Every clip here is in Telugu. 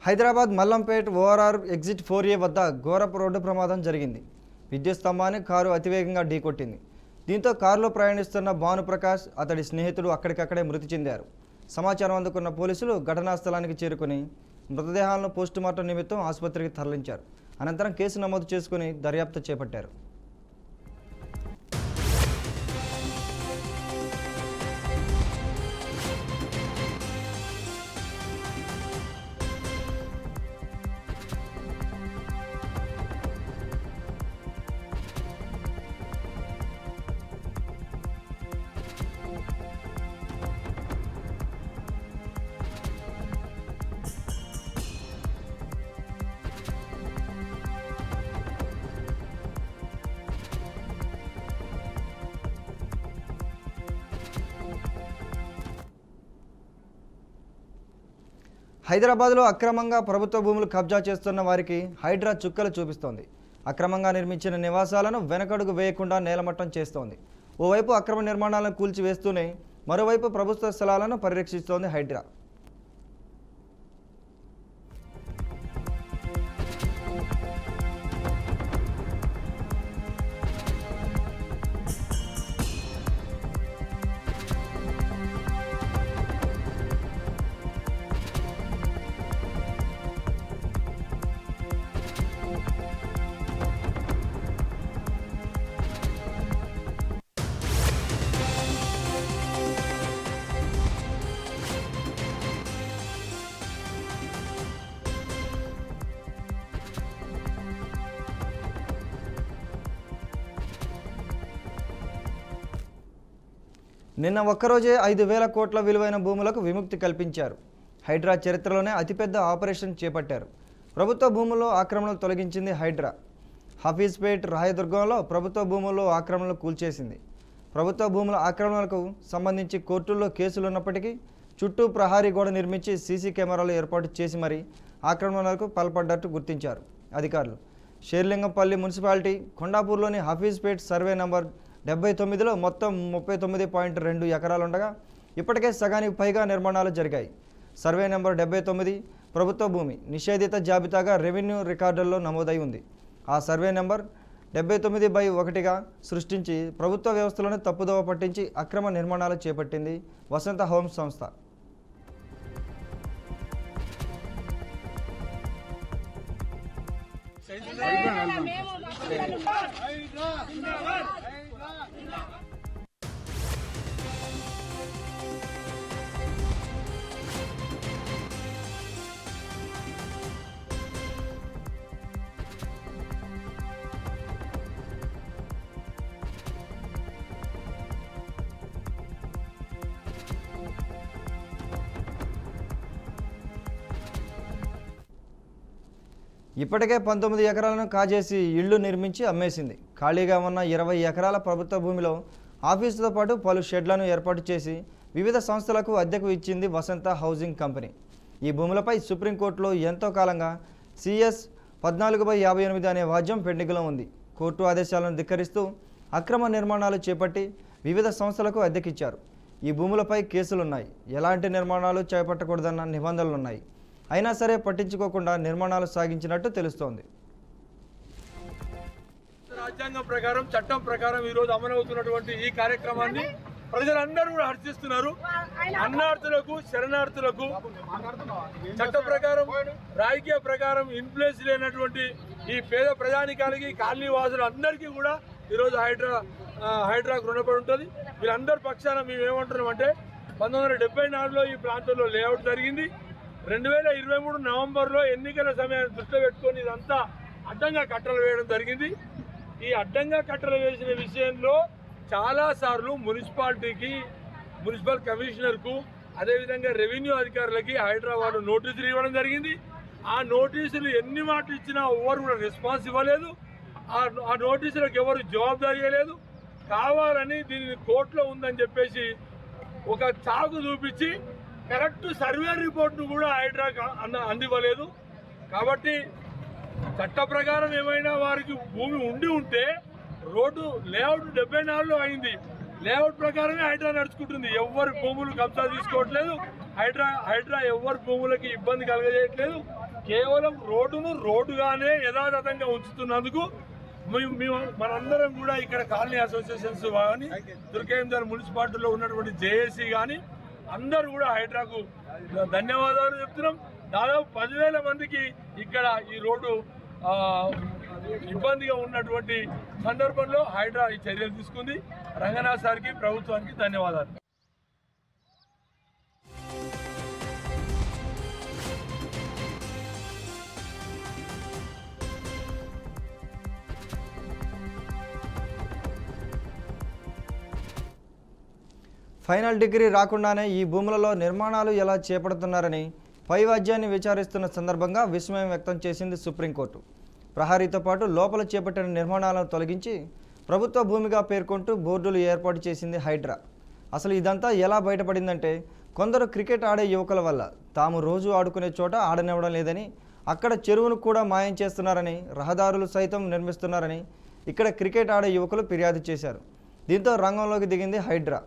Hyderabad Mallampet ORR exit 4A వద్ద ఘోర రోడ్డు ప్రమాదం జరిగింది. విద్యుత్ స్తంభాన్ని కారు అతివేగంగా ఢీకొట్టింది. దీంతో కారులో ప్రయాణిస్తున్న భానుప్రకాష్ అతడి స్నేహితుడు అక్కడికక్కడే మృతి చెందారు. సమాచారం అందుకున్న పోలీసులు ఘటనా స్థలానికి చేరుకుని మృతదేహాలను పోస్టుమార్టం నిమిత్తం ఆసుపత్రికి తరలించారు. అనంతరం కేసు నమోదు చేసుకుని దర్యాప్తు చేపట్టారు. హైదరాబాద్లో అక్రమంగా ప్రభుత్వ భూములు కబ్జా చేస్తున్న వారికి హైడ్రా చుక్కలు చూపిస్తోంది. అక్రమంగా నిర్మించిన నివాసాలను వెనకడుగు వేయకుండా నేలమట్టం చేస్తోంది. ఓవైపు అక్రమ నిర్మాణాలను కూల్చివేస్తూనే మరోవైపు ప్రభుత్వ స్థలాలను పరిరక్షిస్తోంది హైడ్రా. నిన్న ఒక్కరోజే 5,000 కోట్ల విలువైన భూములకు విముక్తి కల్పించారు. హైడ్రా చరిత్రలోనే అతిపెద్ద ఆపరేషన్ చేపట్టారు. ప్రభుత్వ భూముల్లో ఆక్రమణలు తొలగించింది హైడ్రా. హఫీజ్పేట్ రాయదుర్గంలో ప్రభుత్వ భూముల్లో ఆక్రమణలు కూల్చేసింది. ప్రభుత్వ భూముల ఆక్రమణలకు సంబంధించి కోర్టుల్లో కేసులున్నప్పటికీ చుట్టూ ప్రహారీ గోడ నిర్మించి సీసీ కెమెరాలు ఏర్పాటు చేసి మరీ ఆక్రమణలకు పాల్పడ్డట్టు గుర్తించారు అధికారులు. షేర్లింగంపల్లి మున్సిపాలిటీ కొండాపూర్లోని హఫీజ్పేట్ సర్వే నంబర్ 79లో మొత్తం 39.2 ఎకరాలుండగా ఇప్పటికే సగానికి పైగా నిర్మాణాలు జరిగాయి. సర్వే నెంబర్ 79 ప్రభుత్వ భూమి నిషేధిత జాబితాగా రెవెన్యూ రికార్డుల్లో నమోదై ఉంది. ఆ సర్వే నెంబర్ 79/1గా సృష్టించి ప్రభుత్వ వ్యవస్థలను తప్పుదోవ పట్టించి అక్రమ నిర్మాణాలు చేపట్టింది వసంత హోమ్స్ సంస్థ. ఇప్పటికే 19 ఎకరాలను కాజేసి ఇళ్లు నిర్మించి అమ్మేసింది. ఖాళీగా ఉన్న 20 ఎకరాల ప్రభుత్వ భూమిలో ఆఫీసుతో పాటు పలు షెడ్లను ఏర్పాటు చేసి వివిధ సంస్థలకు అద్దెకు ఇచ్చింది వసంత హౌసింగ్ కంపెనీ. ఈ భూములపై సుప్రీంకోర్టులో ఎంతో కాలంగా CS 14/58 అనే వాద్యం పెండింగ్లో ఉంది. కోర్టు ఆదేశాలను ధిక్కరిస్తూ అక్రమ నిర్మాణాలు చేపట్టి వివిధ సంస్థలకు అద్దెకిచ్చారు. ఈ భూములపై కేసులున్నాయి. ఎలాంటి నిర్మాణాలు చేపట్టకూడదన్న నిబంధనలున్నాయి. అయినా సరే పట్టించుకోకుండా నిర్మాణాలు సాగించినట్టు తెలుస్తోంది. రాజ్యాంగం ప్రకారం చట్టం ప్రకారం ఈరోజు అమలవుతున్నటువంటి ఈ కార్యక్రమాన్ని ప్రజలందరూ కూడా హర్షిస్తున్నారు. అన్నార్థులకు శరణార్థులకు చట్ట ప్రకారం రాజకీయ ప్రకారం ఇన్ఫ్లుయెన్స్ లేనటువంటి ఈ పేద ప్రజానికానికి కాలనీ వాసులు అందరికీ కూడా ఈరోజు హైడ్రాకు రుణపడి ఉంటుంది. వీళ్ళందరి పక్షాన మేము ఏమంటున్నాం అంటే 1974లో ఈ ప్రాంతంలో లేఅవుట్ జరిగింది. 2023 నవంబర్లో ఎన్నికల సమయాన్ని దృష్టిలో పెట్టుకొని ఇదంతా అడ్డంగా కట్టలు వేయడం జరిగింది. ఈ అడ్డంగా కట్టలు వేసిన విషయంలో చాలాసార్లు మున్సిపాలిటీకి, మున్సిపల్ కమిషనర్కు, అదేవిధంగా రెవెన్యూ అధికారులకి హైదరాబాద్ నోటీసులు ఇవ్వడం జరిగింది. ఆ నోటీసులు ఎన్ని మాటలు ఇచ్చినా ఎవరు కూడా రెస్పాన్స్ ఇవ్వలేదు. ఆ నోటీసులకు ఎవరు జవాబుదారీ ఇవ్వలేదు. కావాలని దీనిని కోర్టులో ఉందని చెప్పేసి ఒక చాకు చూపించి కరెక్ట్ సర్వే రిపోర్ట్ను కూడా హైడ్రాకు అందివ్వలేదు. కాబట్టి చట్ట ప్రకారం ఏమైనా వారికి భూమి ఉంటే రోడ్డు లేఅవుట్ 74లో అయింది. లేఅవుట్ ప్రకారమే హైడ్రా నడుచుకుంటుంది. ఎవరు భూములు కబ్జా తీసుకోవట్లేదు. హైడ్రా ఎవరు భూములకి ఇబ్బంది కలగజేయట్లేదు. కేవలం రోడ్డును రోడ్డుగానే యథాతథంగా ఉంచుతున్నందుకు మేము మనందరం కూడా ఇక్కడ కాలనీ అసోసియేషన్స్ కానీ దుర్గేందర్ మున్సిపాలిటీలో ఉన్నటువంటి జేఏసీ కానీ అందరూ కూడా హైడ్రాకు ధన్యవాదాలు చెప్తున్నాం. దాదాపు 10,000 మందికి ఇక్కడ ఈ రోడ్డు ఇబ్బందిగా ఉన్నటువంటి సందర్భంలో హైడ్రా ఈ చర్యలు తీసుకుంది. రంగనాథ్ సార్కి ప్రభుత్వానికి ధన్యవాదాలు. ఫైనల్ డిగ్రీ రాకుండానే ఈ భూములలో నిర్మాణాలు ఎలా చేపడుతున్నారని పై వాద్యాన్ని విచారిస్తున్న సందర్భంగా విస్మయం వ్యక్తం చేసింది సుప్రీంకోర్టు. ప్రహరీతో పాటు లోపల చేపట్టిన నిర్మాణాలను తొలగించి ప్రభుత్వ భూమిగా పేర్కొంటూ బోర్డులు ఏర్పాటు చేసింది హైడ్రా. అసలు ఇదంతా ఎలా బయటపడిందంటే కొందరు క్రికెట్ ఆడే యువకుల వల్ల తాము రోజు ఆడుకునే చోట ఆడనివ్వడం లేదని, అక్కడ చెరువును కూడా మాయం చేస్తున్నారని, రహదారులు సైతం నిర్మిస్తున్నారని ఇక్కడ క్రికెట్ ఆడే యువకులు ఫిర్యాదు చేశారు. దీంతో రంగంలోకి దిగింది హైడ్రా.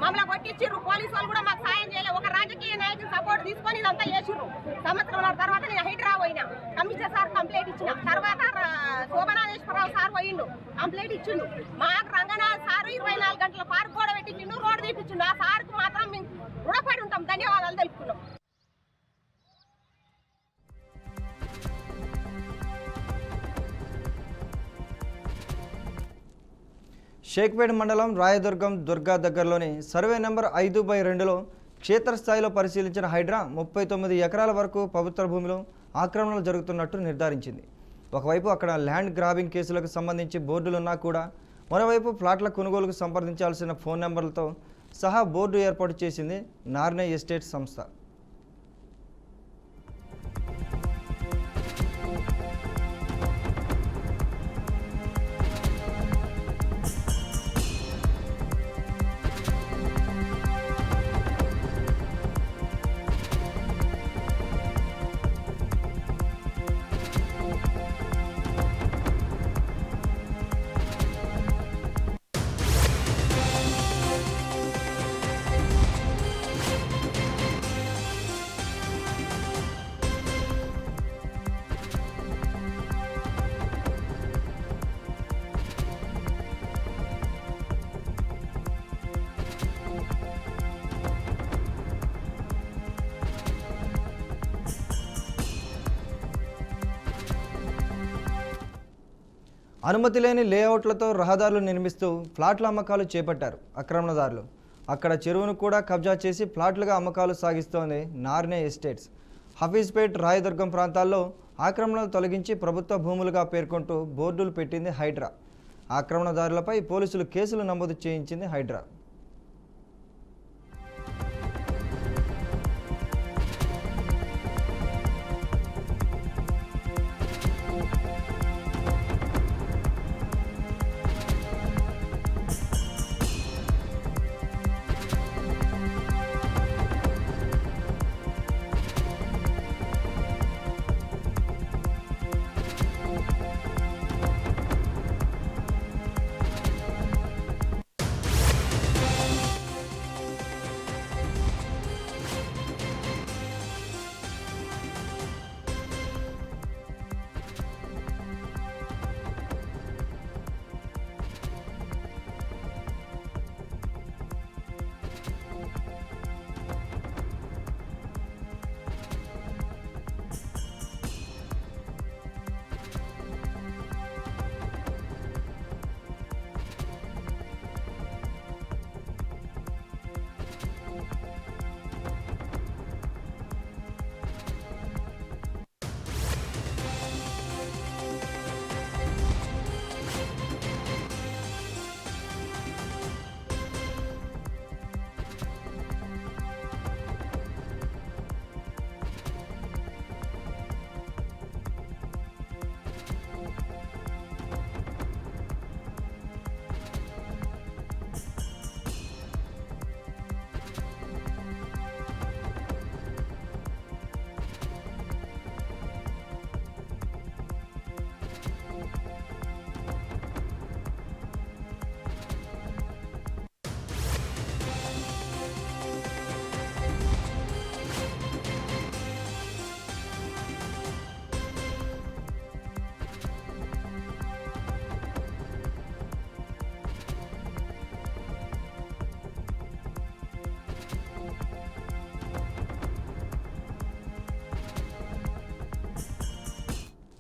మమ్మల్ని కొట్టించారు. పోలీసు వాళ్ళు కూడా మాకు సాయం చేయలేదు. ఒక రాజకీయ నాయకుడు సపోర్ట్ తీసుకొని ఇదంతా చేసిర్రు. సంవత్సరం తర్వాత నేను హైడ్రా పోయినా, కమిషనర్ సార్ కంప్లైంట్ ఇచ్చిన తర్వాత శోభనాథేశ్వరరావు సార్ పోయిండు, కంప్లైంట్ ఇచ్చిండు. మాకు రంగనాథ్ సార్ 24 గంటల పార్క్ కూడా పెట్టించిండు, రోడ్డు తీపించిండు. ఆ సార్కు మాత్రం మేము రుణపడి ఉంటాం, ధన్యవాదాలు తెలుపుకున్నాం. షేక్పేట మండలం రాయదుర్గం దుర్గా దగ్గరలోని సర్వే నెంబర్ 5/2లో క్షేత్రస్థాయిలో పరిశీలించిన హైడ్రా 39 ఎకరాల వరకు ప్రభుత్వ భూమిలో ఆక్రమణలు జరుగుతున్నట్టు నిర్ధారించింది. ఒకవైపు అక్కడ ల్యాండ్ గ్రాబింగ్ కేసులకు సంబంధించి బోర్డులున్నా కూడా మరోవైపు ప్లాట్ల కొనుగోలుకు సంప్రదించాల్సిన ఫోన్ నెంబర్లతో సహా బోర్డు ఏర్పాటు చేసింది నార్నే ఎస్టేట్ సంస్థ. అనుమతి లేని లేఅవుట్లతో రహదారులు నిర్మిస్తూ ఫ్లాట్ల అమ్మకాలు చేపట్టారు ఆక్రమణదారులు. అక్కడ చెరువును కూడా కబ్జా చేసి ఫ్లాట్లుగా అమ్మకాలు సాగిస్తోంది నార్నే ఎస్టేట్స్. హఫీజ్పేట్, రాయదుర్గం ప్రాంతాల్లో ఆక్రమణలు తొలగించి ప్రభుత్వ భూములుగా పేర్కొంటూ బోర్డులు పెట్టింది హైడ్రా. ఆక్రమణదారులపై పోలీసులు కేసులు నమోదు చేయించింది హైడ్రా.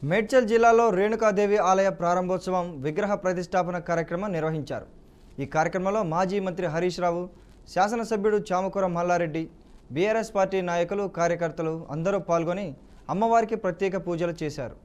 మేడ్చల్ జిల్లాలో రేణుకాదేవి ఆలయ ప్రారంభోత్సవం విగ్రహ ప్రతిష్టాపన కార్యక్రమం నిర్వహించారు. ఈ కార్యక్రమంలో మాజీ మంత్రి హరీష్ రావు, శాసనసభ్యుడు చామకూర మల్లారెడ్డి, బీఆర్ఎస్ పార్టీ నాయకులు, కార్యకర్తలు అందరూ పాల్గొని అమ్మవారికి ప్రత్యేక పూజలు చేశారు.